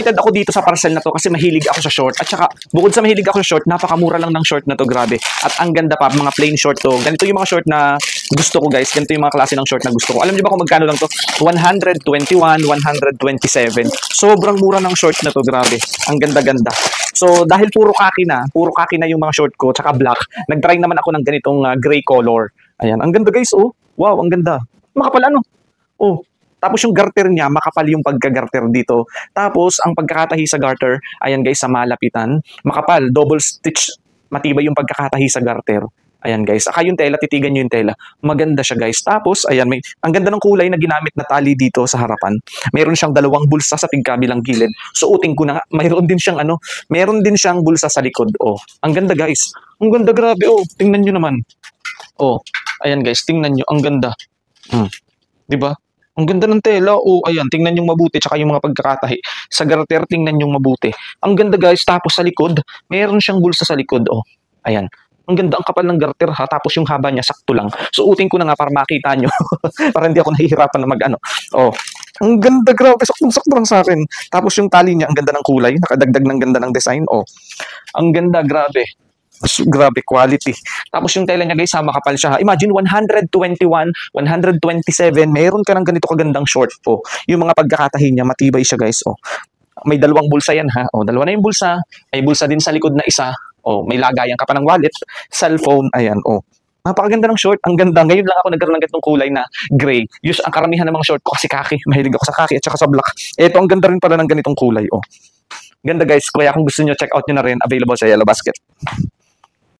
excited ako dito sa parcel na to kasi mahilig ako sa short. At saka, bukod sa mahilig ako sa short, napakamura lang ng short na to, grabe. At ang ganda pa, mga plain short to. Ganito yung mga short na gusto ko, guys. Ganito yung mga klase ng short na gusto ko. Alam niyo ba kung magkano lang to? 121, 127. Sobrang mura ng short na to, grabe. Ang ganda-ganda. So, dahil puro kaki na yung mga short ko, tsaka black, nag-try naman ako ng ganitong gray color. Ayan, ang ganda guys, oh. Wow, ang ganda. Makapal ano? Oh, tapos yung garter niya, makapal yung pagka-garter dito. Tapos, ang pagkakatahi sa garter, ayan guys, sa malapitan, makapal, double stitch, matibay yung pagkakatahi sa garter. Ayan guys, saka yung tela, titigan nyo yung tela. Maganda siya guys. Tapos, ayan, ang ganda ng kulay na ginamit na tali dito sa harapan. Meron siyang dalawang bulsa sa tingkabilang gilid. Suotin ko na nga, mayroon din siyang bulsa sa likod. Oh, ang ganda guys. Ang ganda, grabe. Oh, tingnan nyo naman. Oh, ayan guys, tingnan nyo, ang ganda. Diba? Ang ganda ng tela. Oh, ayan, tingnan nyo mabuti, tsaka yung mga pagkakatahi. Sa garter, tingnan nyo mabuti. Ang ganda guys, tapos sa likod, meron siyang bulsa sa likod. Oh, ayan. Ang ganda, ang kapal ng garter ha, tapos yung haba niya sakto lang. Suotin ko na nga para makita nyo. Para hindi ako nahihirapan na mag-ano. Oh, ang ganda, grabe, saktong-sakto lang sa akin. Tapos yung tali niya, ang ganda ng kulay, nakadagdag ng ganda ng design. Oh, ang ganda, grabe. Grabe quality. Tapos yung tela niya guys, makapal siya. Imagine 121, 127, meron ka ng ganito kagandang short po. Yung mga pagkakatahi niya, matibay siya guys. Oh. May dalawang bulsa yan ha. Oh, dalawa na yung bulsa. May bulsa din sa likod na isa. Oh, may lagayan ka pa ng wallet, cellphone, ayan. Oh. Napakaganda ng short. Ang ganda. Ngayon lang ako nagkaroon ng ganitong kulay na gray. Ang karamihan ng mga short ko kasi kaki. Mahilig ako sa kaki at saka sa black. Ito, ang ganda rin pala ng ganitong kulay. Oh. Ganda guys. Kaya kung gusto niyo, check out niyo na rin. Available sa Yellow Basket.